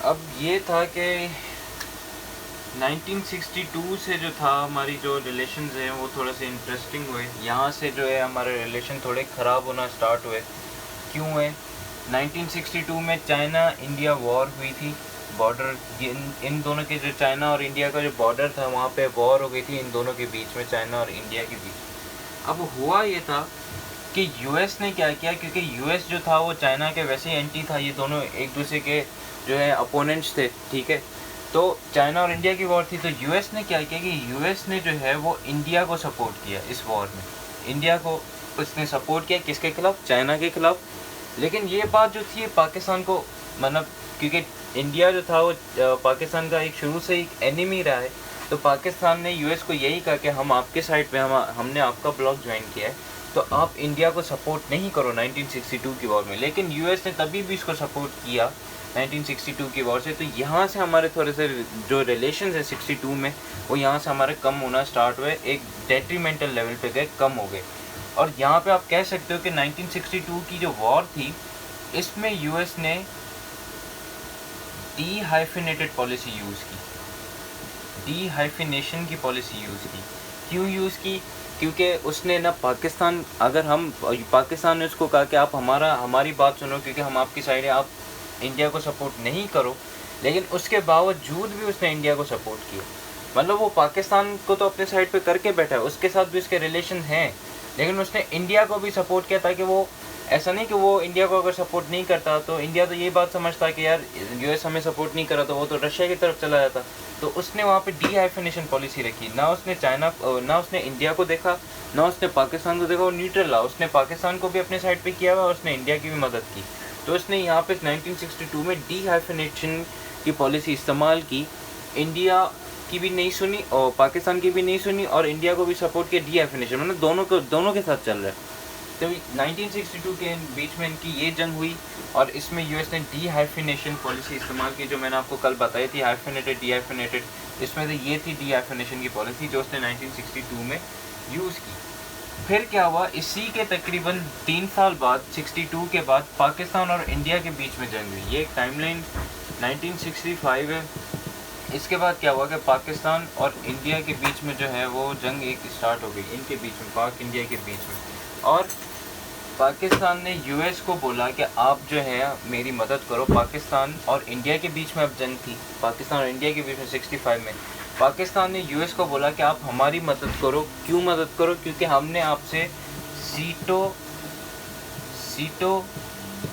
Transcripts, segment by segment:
अब ये था कि 1962 से जो था हमारी जो रिलेशंस हैं वो थोड़े से इंटरेस्टिंग हुए। यहाँ से जो है हमारे रिलेशन थोड़े ख़राब होना स्टार्ट हुए। क्यों हुए? 1962 में चाइना इंडिया वॉर हुई थी। बॉर्डर इन दोनों के जो चाइना और इंडिया का जो बॉर्डर था वहाँ पे वॉर हो गई थी इन दोनों के बीच में, चाइना और इंडिया के बीच। अब हुआ ये था कि यूएस ने क्या किया, क्योंकि यूएस जो था वो चाइना के वैसे ही एंटी था, ये दोनों एक दूसरे के जो है अपोनेंट्स थे, ठीक है। तो चाइना और इंडिया की वॉर थी, तो यूएस ने क्या किया कि यूएस ने जो है वो इंडिया को सपोर्ट किया इस वॉर में। इंडिया को उसने सपोर्ट किया किसके खिलाफ? चाइना के खिलाफ। लेकिन ये बात जो थी पाकिस्तान को, मतलब क्योंकि इंडिया जो था वो पाकिस्तान का एक शुरू से एक एनिमी रहा है, तो पाकिस्तान ने यूएस को यही कहा कि हम आपके साइड पे हमने आपका ब्लॉक ज्वाइन किया है, तो आप इंडिया को सपोर्ट नहीं करो 1962 की वॉर में। लेकिन यूएस ने तभी भी इसको सपोर्ट किया 1962 की वॉर से। तो यहाँ से हमारे थोड़े से जो रिलेशन है 62 में वो यहाँ से हमारे कम होना स्टार्ट हुए, एक डेट्रीमेंटल लेवल पे गए, कम हो गए। और यहाँ पे आप कह सकते हो कि 1962 की जो वॉर थी इसमें यूएस ने डी-हाइफिनेटेड पॉलिसी यूज़ की, डी-हाइफिनेशन की पॉलिसी यूज़ की। क्यों यूज़ की? क्योंकि उसने ना पाकिस्तान, अगर हम पाकिस्तान ने उसको कहा कि आप हमारी बात सुनो क्योंकि हम आपकी साइड है, आप इंडिया को सपोर्ट नहीं करो, लेकिन उसके बावजूद भी उसने इंडिया को सपोर्ट किया। मतलब वो पाकिस्तान को तो अपने साइड पे करके बैठा है, उसके साथ भी उसके रिलेशन हैं, लेकिन उसने इंडिया को भी सपोर्ट किया, ताकि वो ऐसा नहीं कि वो इंडिया को अगर सपोर्ट नहीं करता तो इंडिया तो ये बात समझता कि यार यूएस हमें सपोर्ट नहीं करा तो वो तो रशिया की तरफ चला जाता। तो उसने वहाँ पे डी-हाइफिनेशन पॉलिसी रखी, ना उसने ना उसने इंडिया को देखा, ना उसने पाकिस्तान को देखा, वो न्यूट्रल रहा। उसने पाकिस्तान को भी अपने साइड पे किया हुआ, उसने इंडिया की भी मदद की। तो उसने यहाँ पे 1962 में डी-हाइफिनेशन की पॉलिसी इस्तेमाल की। इंडिया की भी नहीं सुनी और पाकिस्तान की भी नहीं सुनी, और इंडिया को भी सपोर्ट किया। डी-हाइफिनेशन मतलब दोनों के साथ चल रहा है। तो 1962 के बीच में इनकी ये जंग हुई, और इसमें यूएस ने डी-हाइफिनेशन पॉलिसी इस्तेमाल की, जो मैंने आपको कल बताई थी, हाइफिनेटेड डी-हाइफिनेटेड। इसमें से ये थी डी-हाइफिनेशन की पॉलिसी जो उसने 1962 में यूज़ की। फिर क्या हुआ, इसी के तकरीबन 3 साल बाद 62 के बाद पाकिस्तान और इंडिया के बीच में जंग हुई। ये एक टाइमलाइन 1965 है। इसके बाद क्या हुआ कि पाकिस्तान और इंडिया के बीच में जो है वो जंग एक स्टार्ट हो गई, इनके बीच में, पाक इंडिया के बीच में। और पाकिस्तान ने यूएस को बोला कि आप जो है मेरी मदद करो। पाकिस्तान और इंडिया के बीच में अब जंग थी, पाकिस्तान और इंडिया के बीच में 65 में। पाकिस्तान ने यूएस को बोला कि आप हमारी मदद करो। क्यों मदद करो? क्योंकि हमने आपसे सीटो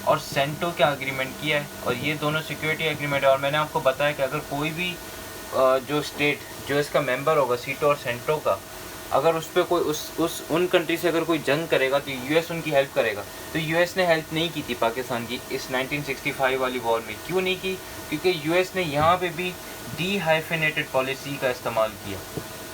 और सेंटो का एग्रीमेंट किया है, और ये दोनों सिक्योरिटी एग्रीमेंट है। और मैंने आपको बताया कि अगर कोई भी जो स्टेट जो इसका मेंबर होगा सीटो और सेंटो का, अगर उस पर कोई उन कंट्री से अगर कोई जंग करेगा तो यूएस उनकी हेल्प करेगा। तो यूएस ने हेल्प नहीं की थी पाकिस्तान की इस 1965 वाली वॉर में। क्यों नहीं की? क्योंकि यूएस ने यहाँ पे भी डी-हाइफिनेटेड पॉलिसी का इस्तेमाल किया,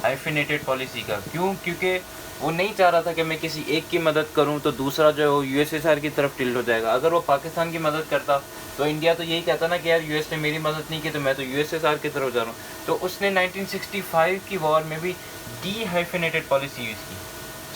हाइफिनेटेड पॉलिसी का। क्यों? क्योंकि वो नहीं चाह रहा था कि मैं किसी एक की मदद करूं तो दूसरा जो है वो यूएसएसआर की तरफ टिल्ट हो जाएगा। अगर वो पाकिस्तान की मदद करता तो इंडिया तो यही कहता ना कि यार यूएस ने मेरी मदद नहीं की तो मैं तो यूएसएसआर की तरफ जा रहा हूँ। तो उसने 1965 की वॉर में भी डी-हाइफिनेटेड पॉलिसी यूज़ की,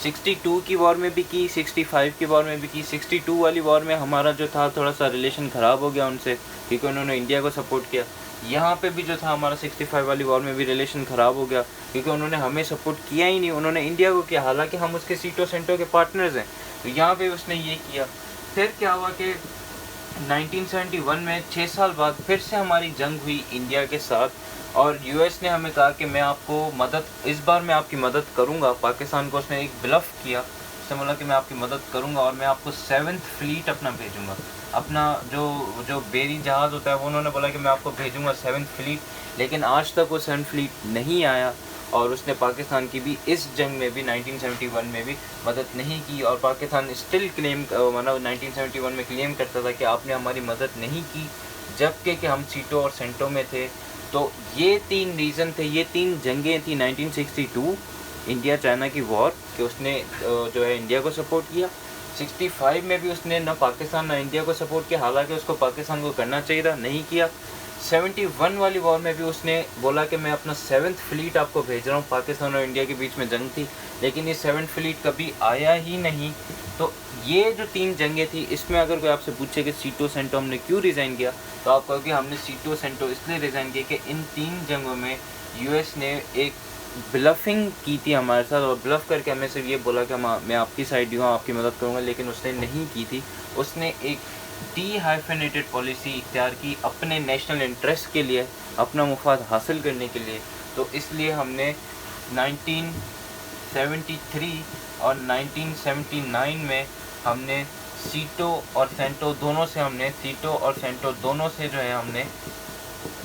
62 की वॉर में भी की, 65 की वॉर में भी की। 62 वाली वॉर में हमारा जो था थोड़ा सा रिलेशन ख़राब हो गया उनसे, क्योंकि उन्होंने इंडिया को सपोर्ट किया। यहाँ पे भी जो था हमारा 65 वाली वॉर में भी रिलेशन ख़राब हो गया, क्योंकि उन्होंने हमें सपोर्ट किया ही नहीं, उन्होंने इंडिया को किया, हालांकि हम उसके सीटो सेंटो के पार्टनर्स हैं। तो यहाँ पे उसने ये किया। फिर क्या हुआ कि 1971 में 6 साल बाद फिर से हमारी जंग हुई इंडिया के साथ, और यूएस ने हमें कहा कि मैं आपको इस बार मैं आपकी मदद करूंगा। पाकिस्तान को उसने एक ब्लफ किया, उसने बोला कि मैं आपकी मदद करूंगा और मैं आपको 7th फ्लीट अपना भेजूंगा। अपना जो बेरी जहाज़ होता है वो उन्होंने बोला कि मैं आपको भेजूंगा 7th फ्लीट, लेकिन आज तक वो 7th फ्लीट नहीं आया। और उसने पाकिस्तान की भी इस जंग में भी 1971 में भी मदद नहीं की, और पाकिस्तान स्टिल क्लेम, मतलब 1971 में क्लेम करता था कि आपने हमारी मदद नहीं की, जबकि कि हम सीटो और सेंटो में थे। तो ये 3 रीज़न थे, ये 3 जंगें थी 1962 इंडिया चाइना की वॉर, कि उसने जो है इंडिया को सपोर्ट किया। 65 में भी उसने ना पाकिस्तान ना इंडिया को सपोर्ट किया, हालांकि उसको पाकिस्तान को करना चाहिए था, नहीं किया। 71 वाली वॉर में भी उसने बोला कि मैं अपना 7th फ्लीट आपको भेज रहा हूँ। पाकिस्तान और इंडिया के बीच में जंग थी, लेकिन ये 7th फ्लीट कभी आया ही नहीं। तो ये जो 3 जंगें थी, इसमें अगर कोई आपसे पूछे कि सीटो सेंटो हमने क्यों रिज़ाइन किया, तो आप कहोगे हमने सीटो सेंटो इसलिए रिज़ाइन किया कि इन 3 जंगों में यूएस ने एक ब्लफिंग की थी हमारे साथ, और ब्लफ करके हमें सिर्फ ये बोला कि मैं आपकी साइड हूँ, आपकी मदद करूँगा, लेकिन उसने नहीं की थी। उसने एक डी-हाइफेनेटेड पॉलिसी इख्तियार की अपने नेशनल इंटरेस्ट के लिए, अपना मुफाद हासिल करने के लिए। तो इसलिए हमने 1973 और 1979 में हमने सीटो और सेंटो दोनों से जो है हमने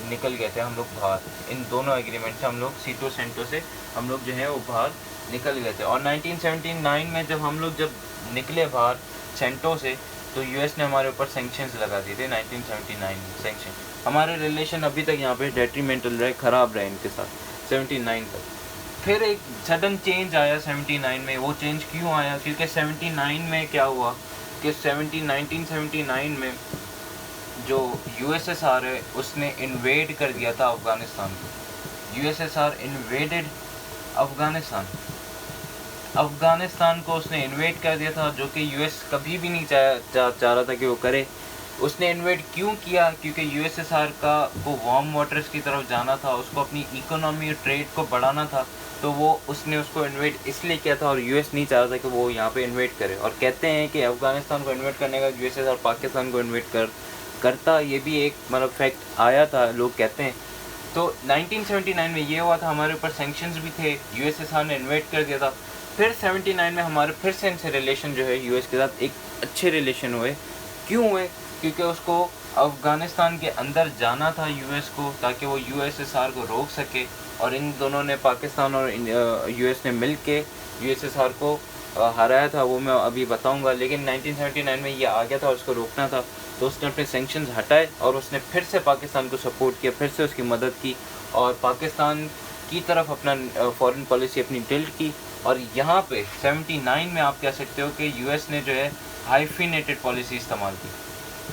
निकल गए थे हम लोग बाहर। इन दोनों एग्रीमेंट से हम लोग सीटो सेंटो से हम लोग जो है वो बाहर निकल गए थे। और 1979 में जब हम लोग निकले बाहर सेंटो से, तो यूएस ने हमारे ऊपर सैंक्शंस लगा दिए थे। 1979 में सैंक्शन, हमारे रिलेशन अभी तक यहाँ पे डेट्रीमेंटल रहे, ख़राब रहे इनके साथ 79 तक। फिर एक सडन चेंज आया 79 में। वो चेंज क्यों आया? क्योंकि 79 में क्या हुआ कि 1979 में जो यूएसएसआर है उसने इन्वेड कर दिया था अफ़गानिस्तान को। यूएसएसआर इन्वेडेड अफ़गानिस्तान को उसने इन्वेड कर दिया था, जो कि यूएस कभी भी नहीं चाह रहा था कि वो करे। उसने इन्वेड क्यों किया? क्योंकि यूएसएसआर का वो वार्म वाटर्स की तरफ जाना था, उसको अपनी इकोनॉमी और ट्रेड को बढ़ाना था, तो उसने उसको इन्वेड इसलिए किया था। और यूएस नहीं चाह रहा था कि वो यहाँ पे इन्वेड करे। और कहते हैं कि अफ़गानिस्तान को इन्वेड करने का यूएसएसआर पाकिस्तान को इन्वेड करता, ये भी एक मतलब फैक्ट आया था, लोग कहते हैं। तो 1979 में ये हुआ था, हमारे ऊपर सैंक्शंस भी थे, यूएसएसआर ने इन्वेड कर दिया था। फिर 79 में हमारे फिर से इनसे रिलेशन जो है यूएस के साथ एक अच्छे रिलेशन हुए। क्यों हुए? क्योंकि उसको अफ़गानिस्तान के अंदर जाना था यूएस को, ताकि वो यूएसएसआर को रोक सके। और इन दोनों ने, पाकिस्तान और यूएस ने मिल के यूएसएसआर को हराया था, वो मैं अभी बताऊंगा। लेकिन 1979 में ये आ गया था और उसको रोकना था, तो उसने अपने सैंक्शंस हटाए और उसने फिर से पाकिस्तान को सपोर्ट किया, फिर से उसकी मदद की और पाकिस्तान की तरफ अपना फॉरेन पॉलिसी अपनी टिल्ट की। और यहाँ पे 79 में आप कह सकते हो कि यूएस ने जो है हाइफिनेटेड पॉलिसी इस्तेमाल की,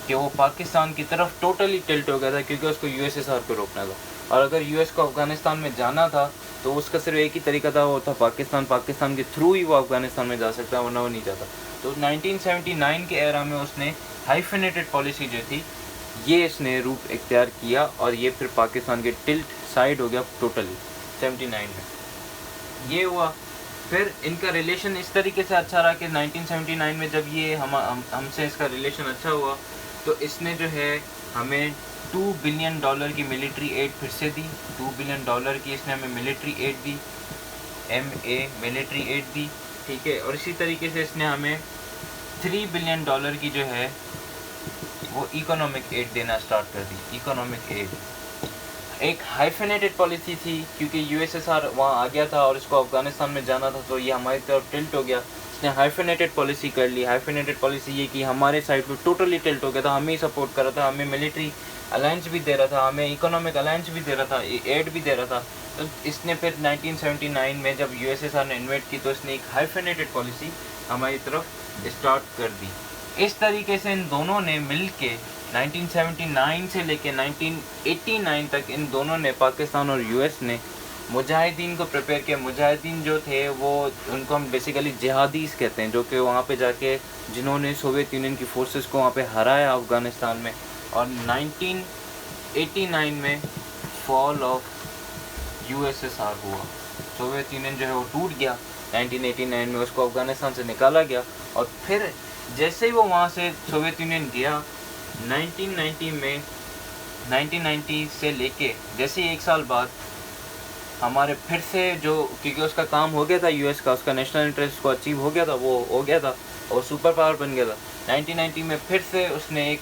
कि वो पाकिस्तान की तरफ टोटली टिल्ट हो गया था, क्योंकि उसको यूएसएसआर को रोकना था। और अगर यूएस को अफ़गानिस्तान में जाना था तो उसका सिर्फ एक ही तरीका था, वो था पाकिस्तान के थ्रू ही वो अफ़गानिस्तान में जा सकता है, वरना वो नहीं जाता। तो 1979 के एरा में उसने हाइफिनेटेड पॉलिसी जो थी ये इसने रूप इख्तियार किया, और ये फिर पाकिस्तान के टिल्ट साइड हो गया टोटली 79 में। ये हुआ। फिर इनका रिलेशन इस तरीके से अच्छा रहा कि 1979 में जब ये हमसे इसका रिलेशन अच्छा हुआ, तो इसने जो है हमें $2 बिलियन की मिलिट्री एड फिर से दी। $2 बिलियन की इसने हमें मिलिट्री एड दी, मिलिट्री एड दी, ठीक है। और इसी तरीके से इसने हमें $3 बिलियन की जो है वो इकोनॉमिक एड देना स्टार्ट कर दी। इकोनॉमिक एड एक हाइफिनेटेड पॉलिसी थी, क्योंकि यूएसएसआर वहाँ आ गया था और इसको अफ़गानिस्तान में जाना था, तो ये हमारी तरफ टिल्ट हो गया। इसने हाइफिनेटेड पॉलिसी कर ली। हाइफिनेटेड पॉलिसी ये कि हमारे साइड पे टोटली टिल्ट हो गया था, हमें ही सपोर्ट कर रहा था, हमें मिलिट्री अलायंस भी दे रहा था, हमें इकोनॉमिक अलायंस भी दे रहा था, एड भी दे रहा था। तो इसने फिर 1979 में जब यूएसएसआर ने इन्वेट की, तो इसने एक हाइफिनेटेड पॉलिसी हमारी तरफ स्टार्ट कर दी। इस तरीके से इन दोनों ने मिल के 1979 से लेके 1989 तक इन दोनों ने, पाकिस्तान और यूएस ने, मुजाहिदीन को प्रिपेयर किया। मुजाहिदीन जो थे वो, उनको हम बेसिकली जिहादीस कहते हैं, जो कि वहाँ पे जाके जिन्होंने सोवियत यूनियन की फोर्सेस को वहाँ पे हराया अफ़गानिस्तान में। और 1989 में फॉल ऑफ यूएसएसआर हुआ। सोवियत यूनियन जो है वो टूट गया 1989 में, उसको अफ़गानिस्तान से निकाला गया। और फिर जैसे ही वो वहाँ से सोवियत यूनियन गया 1990 से लेके जैसे ही 1 साल बाद हमारे फिर से जो, क्योंकि उसका काम हो गया था यूएस का, उसका नेशनल इंटरेस्ट को अचीव हो गया था, वो हो गया था और सुपर पावर बन गया था। 1990 में फिर से उसने एक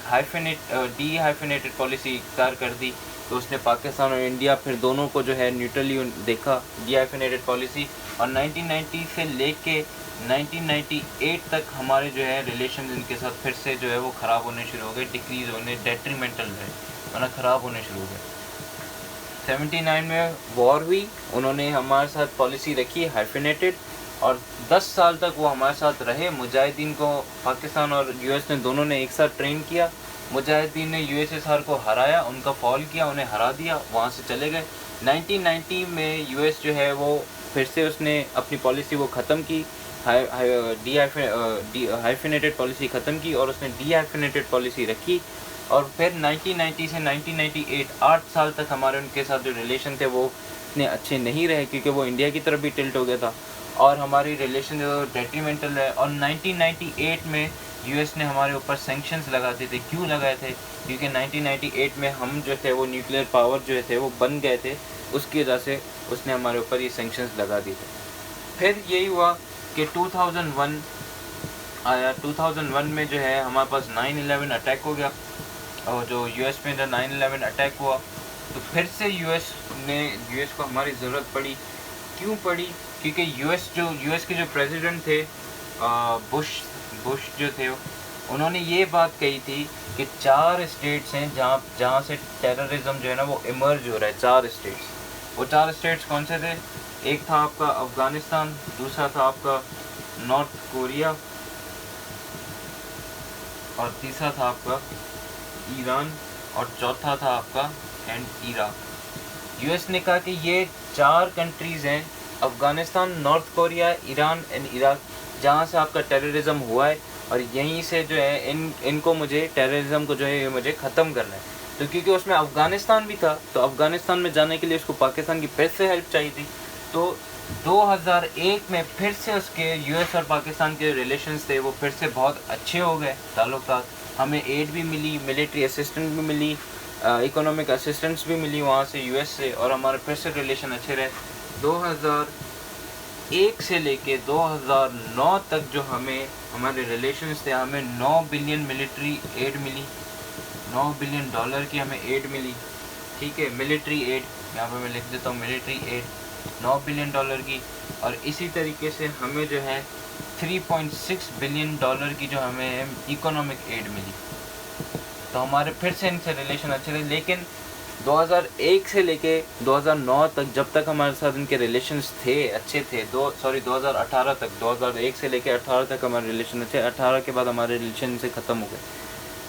डी हाइफिनेटेड पॉलिसी इख्तियार कर दी। तो उसने पाकिस्तान और इंडिया फिर दोनों को जो है न्यूट्रली देखा, डी हाइफिनेटेड पॉलिसी। और 1990 से लेके 1998 तक हमारे जो है रिलेशन इनके साथ फिर से जो है वो ख़राब होने शुरू हो गए, डिक्रीज़ होने, डेट्रीमेंटल रहे, मतलब ख़राब होने शुरू हो गए। 79 में वॉर हुई, उन्होंने हमारे साथ पॉलिसी रखी हाइफिनेटेड, और 10 साल तक वो हमारे साथ रहे। मुजाहिदीन को पाकिस्तान और यूएस ने दोनों ने एक साथ ट्रेन किया, मुजाहिदीन ने यूएसएसआर को हराया, उनका फॉल किया, उन्हें हरा दिया, वहाँ से चले गए। 1990 में यूएस जो है वो फिर से उसने अपनी पॉलिसी वो ख़त्म की, हाइफिनेटेड पॉलिसी ख़त्म की और उसने डीहाइफिनेटेड पॉलिसी रखी। और फिर 1990 से 1998 8 साल तक हमारे उनके साथ जो रिलेशन थे वो इतने अच्छे नहीं रहे, क्योंकि वो इंडिया की तरफ भी टिल्ट हो गया था और हमारी रिलेशन जो डेट्रीमेंटल है। और 1998 में यूएस ने हमारे ऊपर सैंक्शंस लगाते थे। क्यों लगाए थे? क्योंकि 1998 में हम जो थे वो न्यूक्लियर पावर जो थे वो बन गए थे, उसकी वजह से उसने हमारे ऊपर ये सैंक्शंस लगा दिए थे। फिर यही हुआ कि 2001 आया। 2001 में जो है हमारे पास 9/11 अटैक हो गया, और जो यूएस में जब 9/11 अटैक हुआ तो फिर से यूएस को हमारी ज़रूरत पड़ी। क्यों पड़ी? क्योंकि यूएस के जो प्रेसिडेंट थे बुश जो थे, उन्होंने ये बात कही थी कि 4 स्टेट्स हैं जहाँ से टेररिज्म जो है ना वो इमर्ज हो रहा है। 4 स्टेट्स। वो 4 स्टेट्स कौन से थे? एक था आपका अफ़गानिस्तान, दूसरा था आपका नॉर्थ कोरिया, और तीसरा था आपका ईरान, और चौथा था आपका इराक। यूएस ने कहा कि ये 4 कंट्रीज़ हैं, Afghanistan, north Korea, Iran and Iraq, जहाँ से आपका टेररिज्म हुआ है, और यहीं से जो है इनको मुझे टेररिज्म को जो है मुझे ख़त्म करना है। तो क्योंकि उसमें अफ़गानिस्तान भी था, तो अफ़गानिस्तान में जाने के लिए उसको पाकिस्तान की फिर से हेल्प चाहिए थी। तो 2001 में फिर से उसके यूएस और पाकिस्तान के रिलेशंस थे वो फिर से बहुत अच्छे हो गए ताल्लुकात। हमें एड भी मिली, मिलिट्री असिस्टेंस भी मिली, इकोनॉमिक असिस्टेंस भी मिली वहाँ से यूएस से, और हमारे फिर से रिलेशन अच्छे रहे। 2001 से लेके 2009 तक जो हमारे रिलेशंस थे, हमें 9 बिलियन मिलिट्री एड मिली, $9 बिलियन की हमें एड मिली। ठीक है, मिलिट्री एड, यहाँ पे मैं लिख देता हूँ मिलिट्री एड $9 बिलियन की। और इसी तरीके से हमें जो है $3.6 बिलियन की जो हमें इकोनॉमिक एड मिली। तो हमारे फिर से इनसे रिलेशन अच्छे थे। लेकिन 2001 से लेके 2009 तक जब तक हमारे साथ इनके रिलेशंस थे अच्छे थे, 2018 तक, 2001 से लेके 18 तक हमारे रिलेशन अच्छे, 18 के बाद हमारे रिलेशन से ख़त्म हो गए।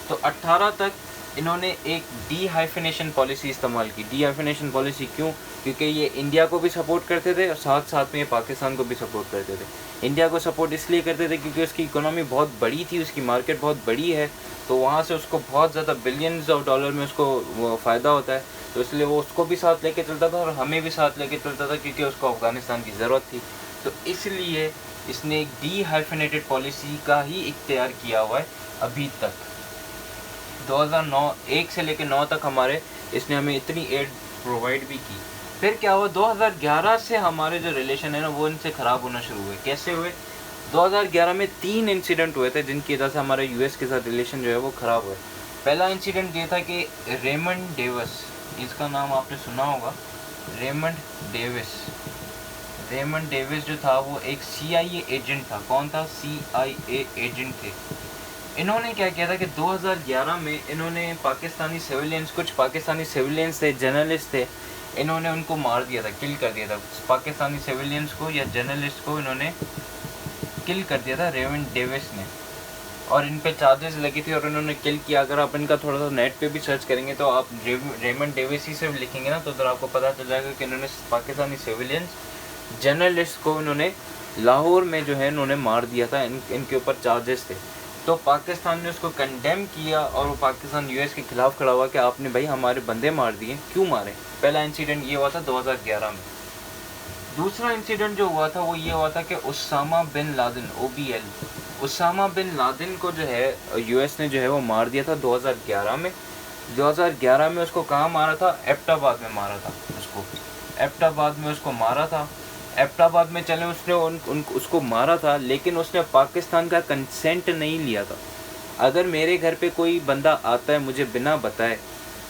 तो 18 तक इन्होंने एक डीहाइफिनेशन पॉलिसी इस्तेमाल की। डीहाइफिनेशन पॉलिसी क्यों? क्योंकि ये इंडिया को भी सपोर्ट करते थे और साथ साथ में ये पाकिस्तान को भी सपोर्ट करते थे। इंडिया को सपोर्ट इसलिए करते थे क्योंकि उसकी इकोनॉमी बहुत बड़ी थी, उसकी मार्केट बहुत बड़ी है, तो वहाँ से उसको बहुत ज़्यादा बिलियंस ऑफ डॉलर में उसको फ़ायदा होता है, तो इसलिए वो उसको भी साथ लेके चलता था और हमें भी साथ लेके चलता था, क्योंकि उसको अफ़गानिस्तान की ज़रूरत थी। तो इसलिए इसने एक डीहाइफिनेटेड पॉलिसी का ही इख्तियार किया हुआ है अभी तक। 2001 से लेकर 9 तक इसने हमें इतनी एड प्रोवाइड भी की। फिर क्या हुआ? 2011 से हमारे जो रिलेशन है ना वो इनसे ख़राब होना शुरू हुए। कैसे हुए? 2011 में 3 इंसिडेंट हुए थे जिनकी वजह से हमारे यूएस के साथ रिलेशन जो है वो ख़राब हुए। पहला इंसिडेंट ये था कि रेमंड डेविस, इसका नाम आपने सुना होगा, रेमंड डेविस जो था वो एक CIA एजेंट था। कौन था? CIA एजेंट थे। इन्होंने क्या किया था कि 2011 में इन्होंने कुछ पाकिस्तानी सिविलियंस थे, जर्नलिस्ट थे, इन्होंने उनको मार दिया था, किल कर दिया था। पाकिस्तानी सिविलियंस को या जर्नलिस्ट को इन्होंने किल कर दिया था रेमंड डेविस ने, और इन पे चार्जेस लगी थी और इन्होंने किल किया। अगर आप इनका थोड़ा सा नेट पे भी सर्च करेंगे तो आप रेमंड डेविस ही से लिखेंगे ना तो उधर आपको पता चल जाएगा कि इन्होंने पाकिस्तानी सिविलियंस जर्नलिस्ट को इन्होंने लाहौर में जो है इन्होंने मार दिया था। इनके ऊपर चार्जेस थे। तो पाकिस्तान ने उसको कंडेम किया और वो पाकिस्तान यूएस के खिलाफ खड़ा हुआ कि आपने भाई हमारे बंदे मार दिए, क्यों मारे। पहला इंसिडेंट ये हुआ था 2011 में। दूसरा इंसिडेंट जो हुआ था वो ये हुआ था कि Osama bin Laden, OBL, Osama bin Laden को जो है यूएस ने जो है वो मार दिया था 2011 में। 2011 में उसको कहाँ मारा था? एबटाबाद में मारा था उसको। एबटाबाद में उसको मारा था। एबटाबाद में चले उसने उसको मारा था, लेकिन उसने पाकिस्तान का कंसेंट नहीं लिया था। अगर मेरे घर पे कोई बंदा आता है मुझे बिना बताए,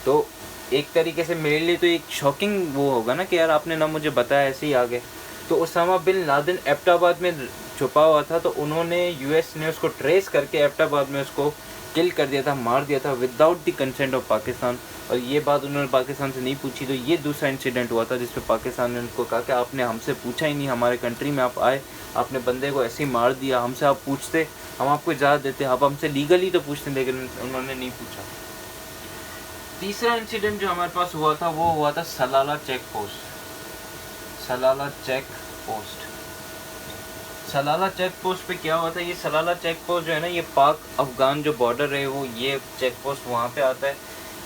तो एक तरीके से मेरे लिए तो एक शॉकिंग वो होगा ना कि यार आपने ना मुझे बताया, ऐसे ही आ गए। तो उसामा बिन लादेन एबटाबाद में छुपा हुआ था, तो उन्होंने यूएस ने उसको ट्रेस करके एबटाबाद में उसको किल कर दिया था, मार दिया था without the consent of Pakistan. और ये बात उन्होंने पाकिस्तान से नहीं पूछी। तो ये दूसरा इंसिडेंट हुआ था जिसमें पाकिस्तान ने उनको कहा कि आपने हमसे पूछा ही नहीं, हमारे कंट्री में आप आए, आपने बंदे को ऐसे ही मार दिया, हमसे आप पूछते, हम आपको इजाज़त देते हैं, आप हमसे लीगली तो पूछते हैं, लेकिन उन्होंने नहीं पूछा। तीसरा इंसिडेंट जो हमारे पास हुआ था वो हुआ था सलाला check post. सलाला check post, सलाला check post पे क्या हुआ था, ये सलाला चेक पोस्ट जो है ना, ये पाक अफ़गान जो बॉर्डर है वो ये चेक पोस्ट वहाँ पे आता है।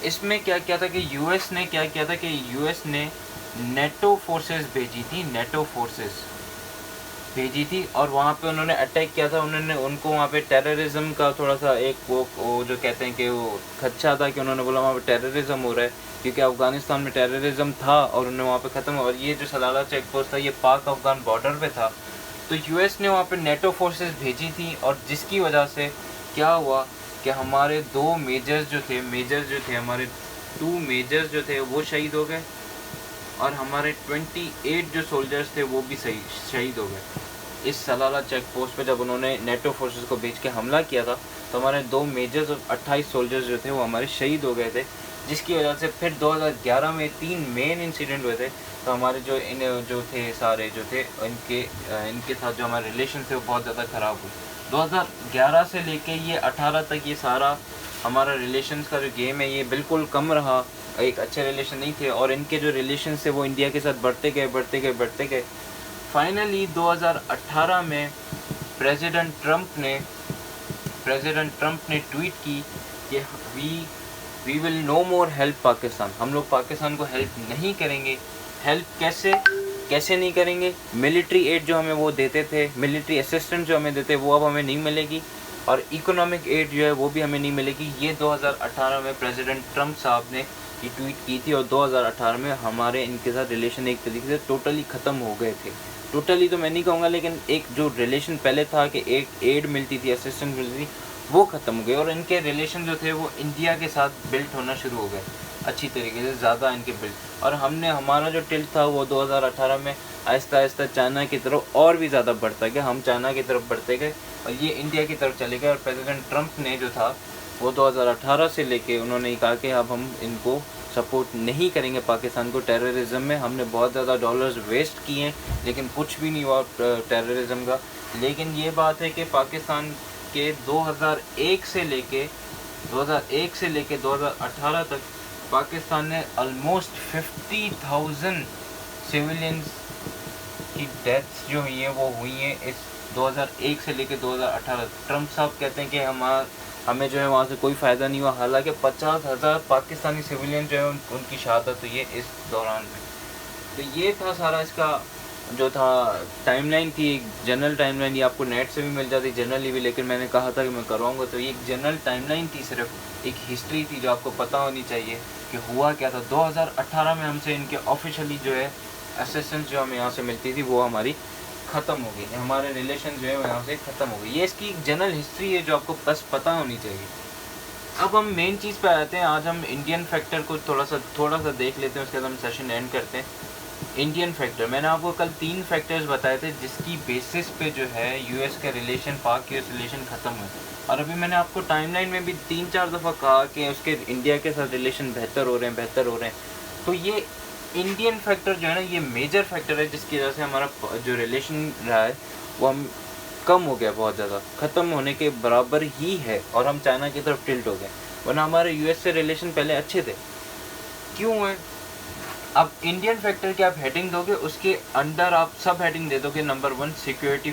इसमें क्या किया था कि यूएस ने क्या किया था कि यूएस ने नेटो फोर्सेस भेजी थी, नेटो फोर्सेस भेजी थी, और वहाँ पे उन्होंने अटैक किया था। उन्होंने उनको वहाँ पे टेररिज्म का थोड़ा सा एक वो जो कहते हैं कि वो खदशा था कि उन्होंने बोला वहाँ पे टेररिज्म हो रहा है, क्योंकि अफ़गानिस्तान में टेररिज्म था और उन्होंने वहाँ पे ख़त्म। और ये जो सलाला चेक पोस्ट था ये पाक अफ़गान बॉर्डर पे था, तो यूएस ने वहाँ पे नेटो फोर्सेस भेजी थी, और जिसकी वजह से क्या हुआ कि हमारे दो मेजर्स जो थे हमारे 2 मेजर्स जो थे वो शहीद हो गए, और हमारे 28 जो सोल्जर्स थे वो भी शहीद हो गए। इस सलाला चेक पोस्ट पे जब उन्होंने नेटो फोर्सेस को भेज के हमला किया था, तो हमारे 2 मेजर्स और 28 सोल्जर्स जो थे वो हमारे शहीद हो गए थे, जिसकी वजह से फिर 2011 में 3 मेन इंसिडेंट हुए थे। तो हमारे जो थे सारे जो थे इनके साथ जो हमारे रिलेशन थे वो बहुत ज़्यादा ख़राब हुए। 2011 से लेके ये 18 तक ये सारा हमारा रिलेशंस का जो गेम है ये बिल्कुल कम रहा, एक अच्छे रिलेशन नहीं थे, और इनके जो रिलेशन थे वो इंडिया के साथ बढ़ते गए। फाइनली 2018 में प्रेसिडेंट ट्रंप ने ट्वीट की कि we will no more help Pakistan, हम लोग पाकिस्तान को हेल्प नहीं करेंगे। हेल्प कैसे नहीं करेंगे, मिलिट्री एड जो हमें वो देते थे, मिलिट्री असिस्टेंस जो हमें देते वो अब हमें नहीं मिलेगी, और इकोनॉमिक एड जो है वो भी हमें नहीं मिलेगी। ये 2018 में प्रेसिडेंट ट्रंप साहब ने ये ट्वीट की थी, और 2018 में हमारे इनके साथ रिलेशन एक तरीके से टोटली ख़त्म हो गए थे। टोटली तो मैं नहीं कहूँगा, लेकिन एक जो रिलेशन पहले था कि एक एड मिलती थी, असिस्टेंस मिलती थी, वो ख़त्म हो गए, और इनके रिलेशन जो थे वो इंडिया के साथ बिल्ट होना शुरू हो गए अच्छी तरीके से, ज़्यादा इनके बिल्ट। और हमारा जो टिल्ट था वो 2018 में आहिस्ता आहिस्ता चाइना की तरफ और भी ज़्यादा बढ़ता गया, हम चाइना की तरफ बढ़ते गए और ये इंडिया की तरफ चले गए। और प्रेसिडेंट ट्रंप ने जो था वो 2018 से लेके उन्होंने कहा कि अब हम इनको सपोर्ट नहीं करेंगे पाकिस्तान को टेररिज्म में। हमने बहुत ज़्यादा डॉलर्स वेस्ट किए लेकिन कुछ भी नहीं हुआ टेररिज्म का। लेकिन ये बात है कि पाकिस्तान के 2001 से लेके 2018 तक पाकिस्तान ने ऑलमोस्ट 50,000 सिविलियंस की डेथ्स जो हुई हैं वो हुई हैं इस 2001 से लेके 2018। ट्रंप साहब कहते हैं कि हमें जो है वहाँ से कोई फ़ायदा नहीं हुआ, हालांकि 50,000 पाकिस्तानी सिविलियन जो है उनकी शहादत हुई है इस दौरान में। तो ये था सारा इसका जो था टाइमलाइन थी, एक जनरल टाइमलाइन। ये आपको नेट से भी मिल जाती जनरली भी, लेकिन मैंने कहा था कि मैं करवाऊँगा, तो ये एक जनरल टाइमलाइन थी, सिर्फ एक हिस्ट्री थी जो आपको पता होनी चाहिए कि हुआ क्या था। 2018 में हमसे इनके ऑफिशियली जो है असिस्टेंस जो हमें यहाँ से मिलती थी वो हमारी ख़त्म हो गई, हमारे रिलेशन जो है वो यहाँ से ख़त्म हो गई। ये इसकी एक जनरल हिस्ट्री है जो आपको बस पता होनी चाहिए। अब हम मेन चीज़ पे आते हैं। आज हम इंडियन फैक्टर को थोड़ा सा देख लेते हैं, उसके बाद हम सेशन एंड करते हैं। इंडियन फैक्टर, मैंने आपको कल 3 फैक्टर्स बताए थे जिसकी बेसिस पे जो है यूएस का रिलेशन, पाक यूएस रिलेशन ख़त्म हुए। और अभी मैंने आपको टाइमलाइन में भी 3-4 दफ़ा कहा कि उसके इंडिया के साथ रिलेशन बेहतर हो रहे हैं। तो ये इंडियन फैक्टर जो है ना, ये मेजर फैक्टर है जिसकी वजह से हमारा जो रिलेशन रहा है वो हम कम हो गया, बहुत ज़्यादा ख़त्म होने के बराबर ही है, और हम चाइना की तरफ टिल्ट हो गए। वरना हमारे यूएस से रिलेशन पहले अच्छे थे। क्यों है? अब इंडियन फैक्टर की आप हेडिंग दोगे, उसके अंडर आप सब हेडिंग दे दोगे नंबर 1 सिक्योरिटी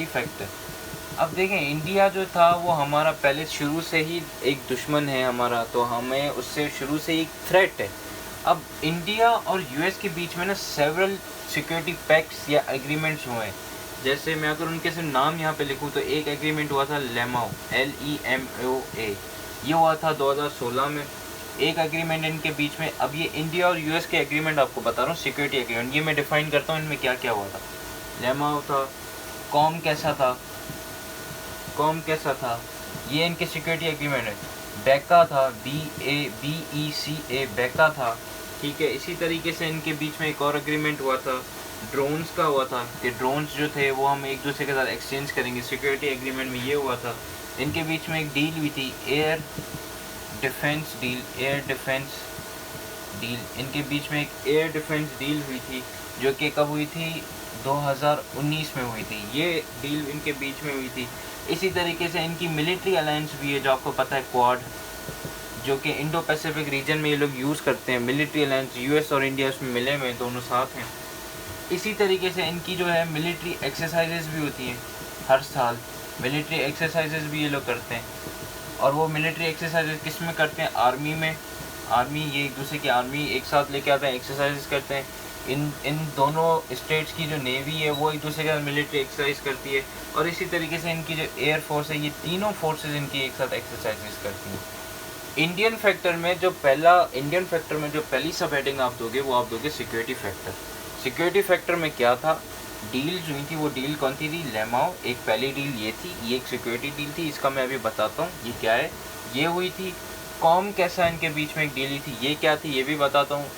फैक्टर। अब देखें, इंडिया जो था वो हमारा पहले शुरू से ही एक दुश्मन है हमारा, तो हमें उससे शुरू से एक थ्रेट है। अब इंडिया और यूएस के बीच में ना सेवरल सिक्योरिटी पैक्ट्स या एग्रीमेंट्स हुए हैं। जैसे मैं अगर उनके सिर्फ नाम यहाँ पे लिखूँ तो एक एग्रीमेंट हुआ था लेमाओ, LEMOA, ये हुआ था 2016 में। एक एग्रीमेंट इनके बीच में, अब ये इंडिया और यूएस के एग्रीमेंट आपको बता रहा हूँ, सिक्योरिटी एग्रीमेंट, ये मैं डिफाइन करता हूँ इनमें क्या क्या हुआ था। लेमाओ था, कॉम कैसा था, ये इनके सिक्योरिटी एग्रीमेंट है। बेका था, BECA, बेका था, ठीक है। इसी तरीके से इनके बीच में एक और एग्रीमेंट हुआ था, ड्रोन्स का हुआ था कि ड्रोन्स जो थे वो हम एक दूसरे के साथ एक्सचेंज करेंगे, सिक्योरिटी एग्रीमेंट में ये हुआ था। इनके बीच में एक डील हुई थी, एयर डिफेंस डील, इनके बीच में एक एयर डिफेंस डील हुई थी, जो कि कब हुई थी? 2019 में हुई थी, ये डील इनके बीच में हुई थी। इसी तरीके से इनकी मिलिट्री अलायंस भी है जो आपको पता है, क्वाड, जो कि इंडो पैसिफिक रीजन में ये लोग यूज़ करते हैं। मिलिट्री अलायंस यूएस और इंडिया उसमें मिले हुए दोनों साथ हैं। इसी तरीके से इनकी जो है मिलिट्री एक्सरसाइजेज भी होती हैं हर साल, मिलिट्री एक्सरसाइजेज भी ये लोग करते हैं। और वो मिलिट्री एक्सरसाइजेज किस में करते हैं? आर्मी में। आर्मी, ये एक दूसरे की आर्मी एक साथ लेके आते हैं, एक्सरसाइजेज करते हैं। इन दोनों स्टेट्स की जो नेवी है वो एक दूसरे के साथ मिलिट्री एक्सरसाइज करती है। और इसी तरीके से इनकी जो एयर फोर्स है, ये तीनों फोर्सेज इनकी एक साथ एक्सरसाइजेज करती हैं। इंडियन फैक्टर में जो पहली सब हेडिंग आप दोगे वो आप दोगे सिक्योरिटी फैक्टर। सिक्योरिटी फैक्टर में क्या था? डील जो हुई थी वो डील कौन थी? लेमाओ, एक पहली डील ये थी, ये एक सिक्योरिटी डील थी। इसका मैं अभी बताता हूँ ये क्या है। ये हुई थी कॉम कैसा, इनके बीच में एक डील हुई थी, ये क्या थी ये भी बताता हूँ।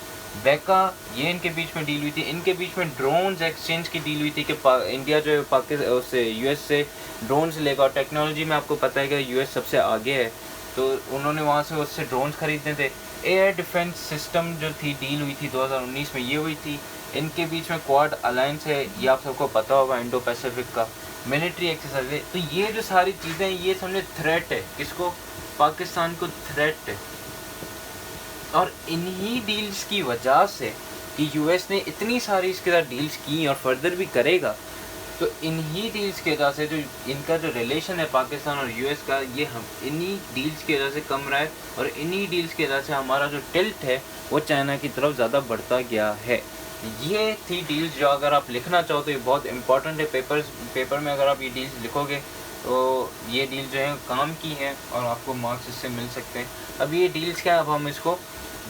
बेका, ये इनके बीच में डील हुई थी। इनके बीच में ड्रोन्स एक्सचेंज की डील हुई थी कि इंडिया जो है पाकिस्तान उससे यूएस से ड्रोन्स लेगा। और टेक्नोलॉजी में आपको पता है कि यूएस सबसे आगे है, तो उन्होंने वहाँ से उससे ड्रोन्स खरीदने थे। एयर डिफेंस सिस्टम जो थी डील हुई थी 2019 में, ये हुई थी। इनके बीच में क्वाड अलायंस है, ये आप सबको पता होगा, इंडो पैसिफिक का। मिलिट्री एक्सरसाइज है। तो ये जो सारी चीज़ें ये समझे थ्रेट है, किसको? पाकिस्तान को थ्रेट है। और इन्हीं डील्स की वजह से कि यूएस ने इतनी सारी इसके साथ डील्स की और फर्दर भी करेगा, तो इन्हीं डील्स की वजह से जो इनका जो रिलेशन है पाकिस्तान और यूएस का, ये हम इन्हीं डील्स की वजह से कम रहा है। और इन्हीं डील्स की वजह से हमारा जो टिल्ट है वो चाइना की तरफ ज़्यादा बढ़ता गया है। ये थी डील्स जो अगर आप लिखना चाहो तो ये बहुत इंपॉर्टेंट है। पेपर में अगर आप ये डील्स लिखोगे तो ये डील जो है काम की है और आपको मार्क्स इससे मिल सकते हैं। अब ये डील्स क्या है, अब हम इसको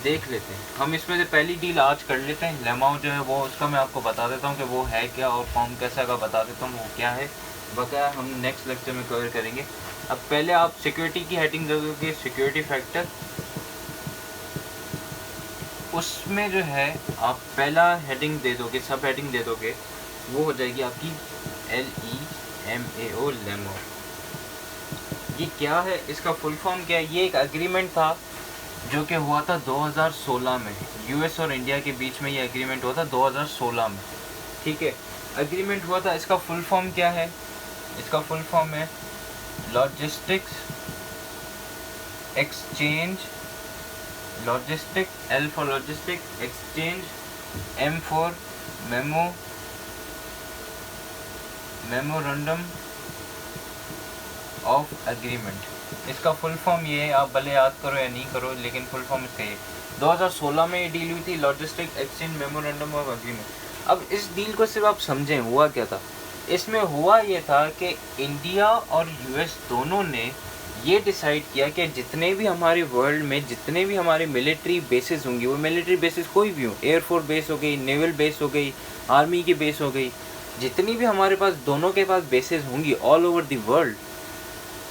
देख लेते हैं। हम इसमें से पहली डील आज कर लेते हैं। लेमाओ जो है वो, उसका मैं आपको बता देता हूँ कि वो है क्या, और फॉर्म कैसा का बता देता हूँ वो क्या है। बकाया हम नेक्स्ट लेक्चर में कवर करेंगे। अब पहले आप सिक्योरिटी की हेडिंग दे दोगे, सिक्योरिटी फैक्टर। उसमें जो है आप पहला हेडिंग दे दोगे, सब हेडिंग दे दोगे, वो हो जाएगी आपकी LEMAO, लेमो। ये क्या है, इसका फुल फॉर्म क्या है? ये एक एग्रीमेंट था जो कि हुआ था 2016 में। यूएस और इंडिया के बीच में ये एग्रीमेंट हुआ था 2016 में, ठीक है। एग्रीमेंट हुआ था, इसका फुल फॉर्म क्या है? इसका फुल फॉर्म है logistics exchange, logistic, L for logistic, exchange, M for memorandum of agreement. इसका फुल फॉर्म ये है, आप भले याद करो या नहीं करो, लेकिन फुल फॉर्म इसका ये 2016 में ये डील हुई थी, logistic exchange memorandum of agreement. अब इस डील को सिर्फ आप समझें हुआ क्या था। इसमें हुआ ये था कि इंडिया और यूएस दोनों ने ये डिसाइड किया कि जितने भी हमारे वर्ल्ड में जितने भी हमारे मिलिट्री बेसिस होंगी, वो मिलिट्री बेसिस कोई भी हो, एयरफोर्स बेस हो गई, नेवल बेस हो गई, आर्मी की बेस हो गई, जितनी भी हमारे पास दोनों के पास बेसिस होंगी ऑल ओवर द वर्ल्ड,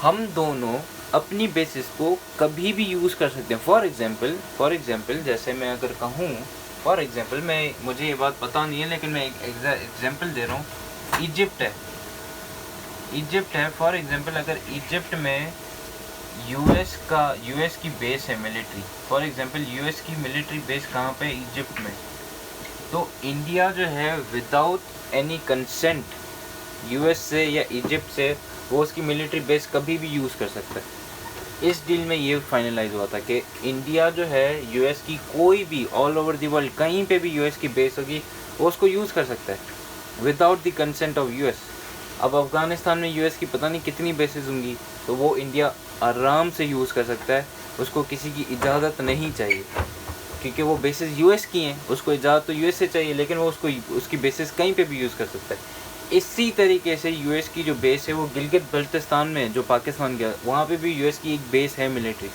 हम दोनों अपनी बेसिस को कभी भी यूज़ कर सकते हैं। फॉर एग्जांपल जैसे मैं अगर कहूँ, फॉर एग्जांपल मुझे ये बात पता नहीं है, लेकिन मैं एक एग्जांपल दे रहा हूँ। इजिप्ट है, फॉर एग्जांपल अगर इजिप्ट में यूएस की बेस है मिलिट्री, फॉर एग्जांपल यूएस की मिलिट्री बेस कहाँ पे? इजिप्ट में। तो इंडिया जो है विदाउट एनी कंसेंट यूएस से या इजिप्ट से वो उसकी मिलिट्री बेस कभी भी यूज़ कर सकता है। इस डील में ये फाइनलाइज हुआ था कि इंडिया जो है यूएस की कोई भी ऑल ओवर द वर्ल्ड कहीं पे भी यूएस की बेस होगी वो उसको यूज़ कर सकता है without the consent of US. अब अफ़गानिस्तान में यूएस की पता नहीं कितनी बेसेस होंगी, तो वो इंडिया आराम से यूज़ कर सकता है, उसको किसी की इजाज़त नहीं चाहिए, क्योंकि वो बेसेस यूएस की हैं, उसको इजाज़त तो यूएस से चाहिए, लेकिन वो उसकी बेसेस कहीं पे भी यूज़ कर सकता है। इसी तरीके से यूएस की जो बेस है वो गिलगित बल्तिस्तान में, जो पाकिस्तान का, वहाँ पे भी यूएस की एक बेस है मिलिट्री,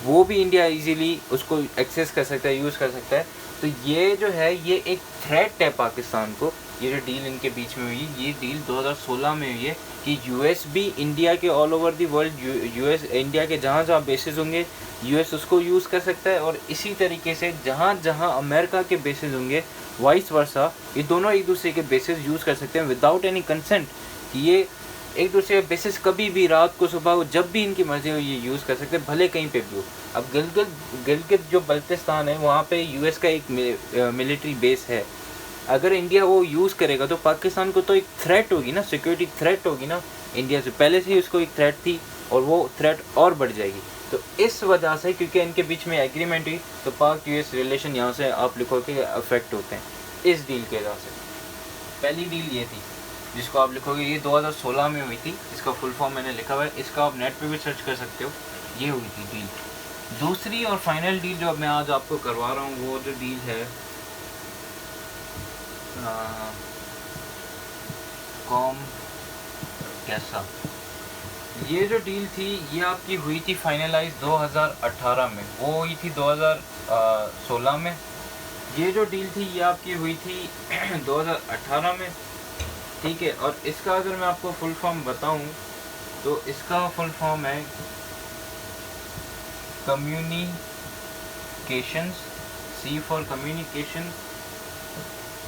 वो भी इंडिया इजीली उसको एक्सेस कर सकता है, यूज़ कर सकता है। तो ये जो है ये एक थ्रेट है पाकिस्तान को। ये जो डील इनके बीच में हुई, ये डील 2016 में हुई है कि यूएस भी इंडिया के all over the world, US India के जहाँ जहाँ बेसेस होंगे यूएस उसको यूज़ कर सकता है, और इसी तरीके से जहाँ जहाँ अमेरिका के बेसेस होंगे वाइस वर्सा, ये दोनों एक दूसरे के बेसिस यूज़ कर सकते हैं विदाउट एनी कंसेंट। ये एक दूसरे के बेसिस कभी भी, रात को सुबह को, जब भी इनकी मर्ज़ी हो ये यूज़ कर सकते हैं, भले कहीं पे भी हो। अब गिलगित जो बल्तिस्तान है वहाँ पे यूएस का एक मिलिट्री बेस है। अगर इंडिया वो यूज़ करेगा तो पाकिस्तान को तो एक थ्रेट होगी ना, सिक्योरिटी थ्रेट होगी ना इंडिया से। पहले से ही उसको एक थ्रेट थी और वो थ्रेट और बढ़ जाएगी। तो इस वजह से क्योंकि इनके बीच में एग्रीमेंट हुई तो पाक यूएस रिलेशन यहाँ से आप लिखो कि अफेक्ट होते हैं इस डील के वजह से। पहली डील ये थी जिसको आप लिखोगे, ये 2016 में हुई थी। इसका फुल फॉर्म मैंने लिखा हुआ है, इसका आप नेट पे भी सर्च कर सकते हो। ये हुई थी डील। दूसरी और फाइनल डील जो मैं आज आपको करवा रहा हूँ वो जो डील है कॉम कैसा, ये जो डील थी ये आपकी हुई थी फाइनलाइज 2018 में, वो हुई थी 2016 में। ये जो डील थी ये आपकी हुई थी 2018 में, ठीक है। और इसका अगर मैं आपको फुल फॉर्म बताऊं तो इसका फुल फॉर्म है communications, C for communication,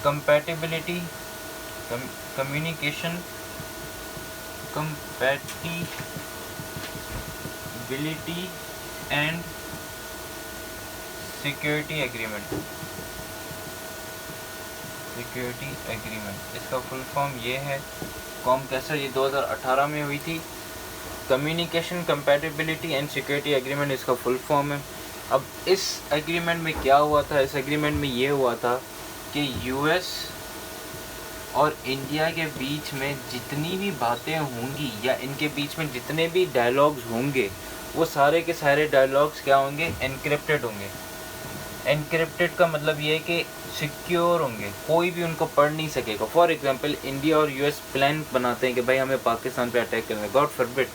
compatibility, communication compatibility and security agreement. Security agreement इसका फुल फॉर्म ये है कॉम कैसा, ये 2018 में हुई थी। Communication compatibility and security agreement इसका फुल फॉर्म है। अब इस एग्रीमेंट में क्या हुआ था, इस एग्रीमेंट में ये हुआ था कि यूएस और इंडिया के बीच में जितनी भी बातें होंगी या इनके बीच में जितने भी डायलॉग्स होंगे वो सारे के सारे डायलॉग्स क्या होंगे, एनक्रिप्टेड होंगे। एनक्रिप्टेड का मतलब ये है कि सिक्योर होंगे, कोई भी उनको पढ़ नहीं सकेगा। फॉर एग्जांपल इंडिया और यूएस प्लान बनाते हैं कि भाई हमें पाकिस्तान पे अटैक करना है, गॉड फॉरबिड,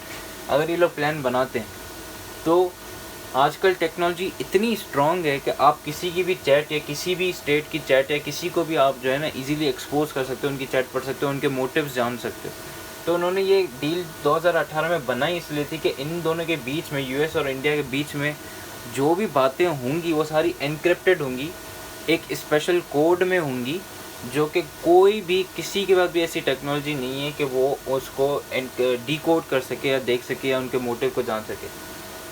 अगर ये लोग प्लान बनाते हैं तो आजकल टेक्नोलॉजी इतनी स्ट्रॉन्ग है कि आप किसी की भी चैट या किसी भी स्टेट की चैट या किसी को भी आप जो है ना इजीली एक्सपोज कर सकते हो, उनकी चैट पढ़ सकते हो, उनके मोटिव्स जान सकते हो। तो उन्होंने ये डील 2018 में बनाई इसलिए थी कि इन दोनों के बीच में, यूएस और इंडिया के बीच में जो भी बातें होंगी वो सारी एनक्रिप्टेड होंगी, एक स्पेशल कोड में होंगी, जो कि कोई भी किसी के पास भी ऐसी टेक्नोलॉजी नहीं है कि वो उसको डिकोड कर सके या देख सके या उनके मोटिव को जान सके,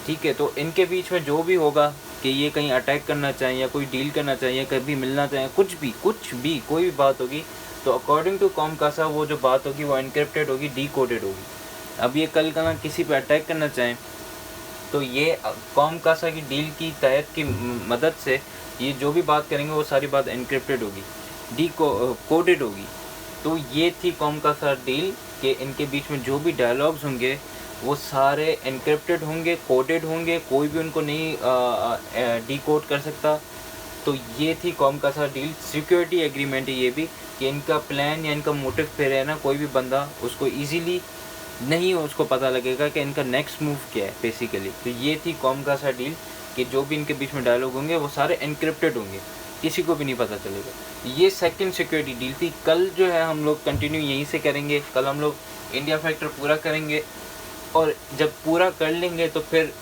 ठीक है। तो इनके बीच में जो भी होगा कि ये कहीं अटैक करना चाहें या कोई डील करना चाहिए, कभी मिलना चाहें, कुछ भी कोई भी बात होगी तो अकॉर्डिंग टू कॉम कासा वो जो बात होगी वो एनक्रिप्टेड होगी, डिकोडेड होगी। अब ये कल का किसी पे अटैक करना चाहें तो ये कॉम कासा की डील की तहत की मदद से ये जो भी बात करेंगे वो सारी बात एनक्रिप्टेड होगी, कोडेड होगी। तो ये थी कॉम कासा डील कि इनके बीच में जो भी डायलॉग्स होंगे वो सारे एनक्रिप्टेड होंगे, कोडेड होंगे, कोई भी उनको नहीं डिकोड कर सकता। तो ये थी COMCASA deal. Security agreement है ये भी कि इनका प्लान या इनका मोटिव फिर है ना, कोई भी बंदा उसको इजीली नहीं उसको पता लगेगा कि इनका नेक्स्ट मूव क्या है बेसिकली। तो ये थी कॉम कासा डील कि जो भी इनके बीच में डायलॉग होंगे वो सारे एनक्रिप्टेड होंगे, किसी को भी नहीं पता चलेगा। ये सेकंड सिक्योरिटी डील थी। कल जो है हम लोग कंटिन्यू यहीं से करेंगे, कल हम लोग इंडिया फैक्टर पूरा करेंगे और जब पूरा कर लेंगे तो फिर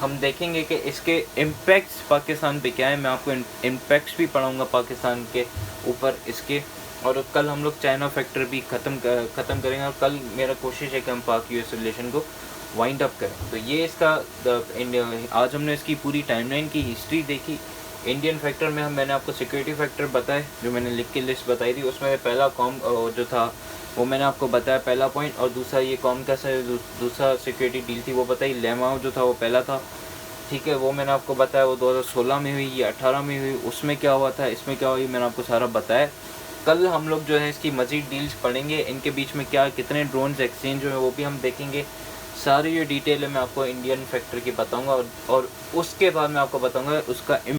हम देखेंगे कि इसके इम्पैक्ट्स पाकिस्तान पे क्या है। मैं आपको इम्पैक्ट्स भी पढ़ाऊँगा पाकिस्तान के ऊपर इसके, और कल हम लोग चाइना फैक्टर भी ख़त्म करेंगे। और कल मेरा कोशिश है कि हम पाक यूएस रिलेशन को वाइंड अप करें। तो ये इसका आज हमने इसकी पूरी टाइमलाइन की हिस्ट्री देखी। इंडियन फैक्टर में मैंने आपको सिक्योरिटी फैक्टर बताए जो मैंने लिख के लिस्ट बताई थी, उसमें पहला कॉम जो था वो मैंने आपको बताया पहला पॉइंट, और दूसरा ये कॉम कैसा दूसरा सिक्योरिटी डील थी वो बताई। लेमाओ जो था वो पहला था, ठीक है, वो मैंने आपको बताया, वो 2016 में हुई, ये 18 में हुई, उसमें क्या हुआ था, इसमें क्या हुई, मैंने आपको सारा बताया। कल हम लोग जो है इसकी मज़ीद डील्स पढ़ेंगे, इनके बीच में क्या कितने ड्रोन्स एक्सचेंज हुए वो भी हम देखेंगे। सारी ये डिटेल मैं आपको इंडियन फैक्टर की बताऊंगा और उसके बाद मैं आपको बताऊंगा उसका